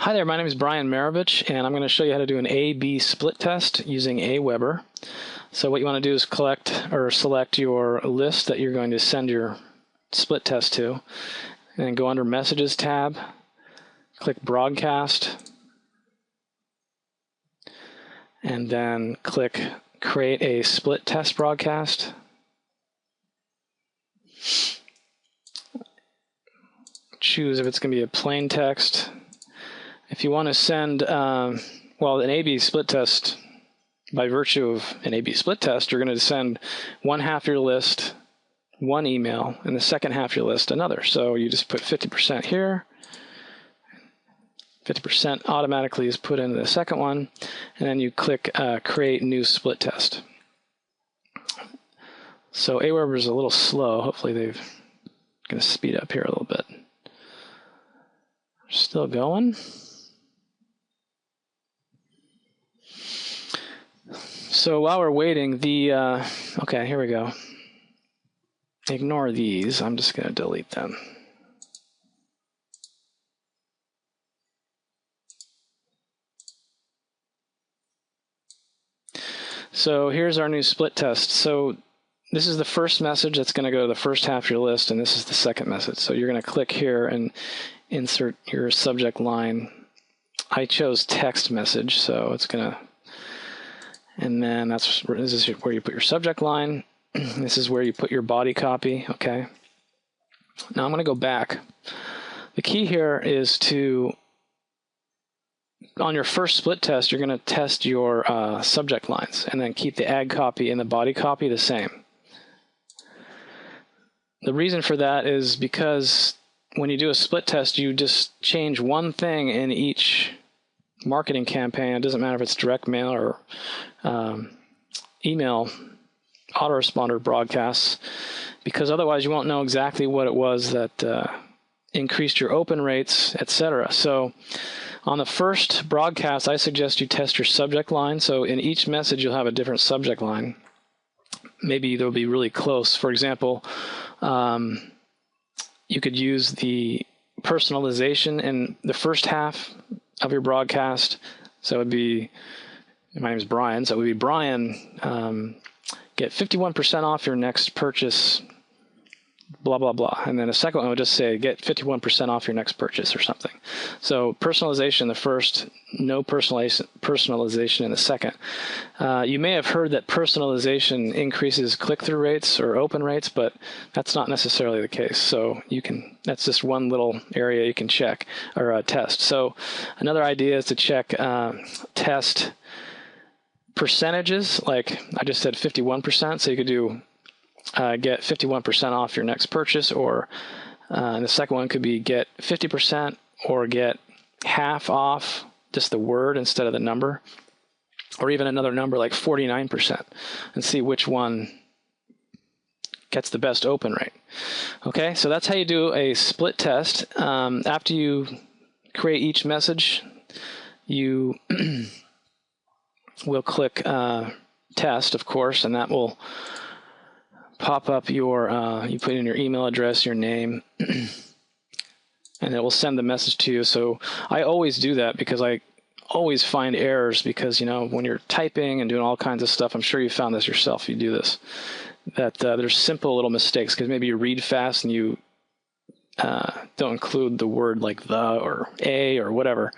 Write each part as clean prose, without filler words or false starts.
Hi there, my name is Brian Marovich, and I'm going to show you how to do an A-B split test using Aweber. So what you want to do is select your list that you're going to send your split test to, and then go under Messages tab, click Broadcast, and then click Create a Split Test Broadcast. Choose if it's going to be a plain text. If you want to send, an A-B split test, by virtue of an A-B split test, you're going to send one half your list one email, and the second half of your list another. So you just put 50% here. 50% automatically is put into the second one, and then you click Create New Split Test. So Aweber is a little slow. Hopefully they're going to speed up here a little bit. Still going. So while we're waiting, okay, here we go. Ignore these. I'm just going to delete them. So here's our new split test. So this is the first message that's going to go to the first half of your list, and this is the second message. So you're going to click here and insert your subject line. I chose text message, so it's going to, and then this is where you put your subject line. This is where you put your body copy, okay? Now I'm going to go back. The key here is on your first split test, you're going to test your subject lines and then keep the ag copy and the body copy the same. The reason for that is because when you do a split test, you just change one thing in each marketing campaign. It doesn't matter if it's direct mail or email autoresponder broadcasts, because otherwise you won't know exactly what it was that increased your open rates, etc. So on the first broadcast, I suggest you test your subject line. So in each message, you'll have a different subject line. Maybe they'll be really close. For example, you could use the personalization in the first half of your broadcast. So it would be, my name is Brian, so it would be Brian, get 51% off your next purchase, blah, blah, blah. And then the second one would just say, get 51% off your next purchase or something. So personalization in the first, no personalization in the second. You may have heard that personalization increases click-through rates or open rates, but that's not necessarily the case. So that's just one little area you can check or test. So another idea is to check test percentages. Like I just said 51%, so you could do get 51% off your next purchase, or and the second one could be get 50% or get half off, just the word instead of the number, or even another number like 49%, and see which one gets the best open rate. Okay, so that's how you do a split test. After you create each message, you will click test, of course, and that will pop up your, you put in your email address, your name, and it will send the message to you. So I always do that because I always find errors, because, you know, when you're typing and doing all kinds of stuff, I'm sure you found this yourself if you do this, that there's simple little mistakes, because maybe you read fast and you don't include the word like the or a or whatever,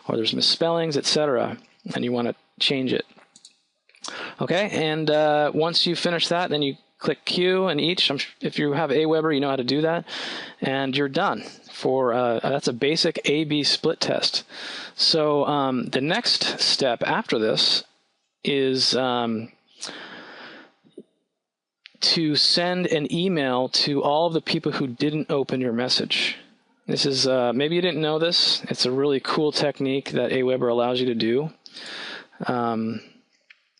or there's misspellings, etc., and you want to change it. Okay, and once you finish that, then you click Q in each. If you have Aweber, you know how to do that, and you're done. That's a basic A-B split test. So the next step after this is to send an email to all of the people who didn't open your message. This is, maybe you didn't know this. It's a really cool technique that Aweber allows you to do.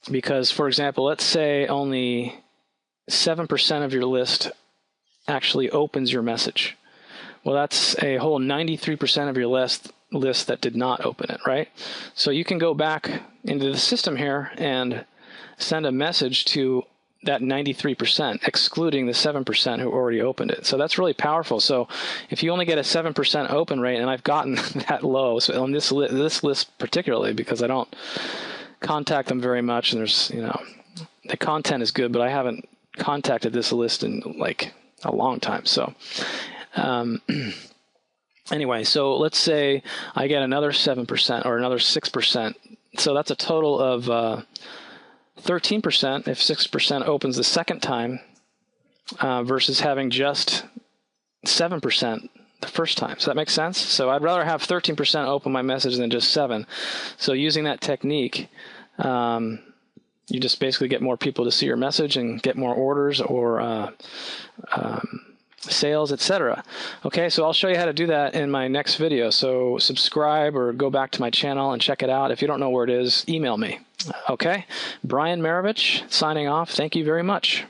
Because, for example, let's say only 7% of your list actually opens your message. Well, that's a whole 93% of your list that did not open it, right? So you can go back into the system here and send a message to that 93%, excluding the 7% who already opened it. So that's really powerful. So if you only get a 7% open rate, and I've gotten that low, so on this list particularly, because I don't contact them very much, and there's, the content is good, but I haven't contacted this list in like a long time. So anyway, so let's say I get another 7% or another 6%. So that's a total of 13% if 6% opens the second time versus having just 7% the first time. Does that make sense? So I'd rather have 13% open my message than just 7. So using that technique, you just basically get more people to see your message and get more orders or sales, etc. Okay, so I'll show you how to do that in my next video. So subscribe or go back to my channel and check it out. If you don't know where it is, email me. Okay, Brian Marovich signing off. Thank you very much.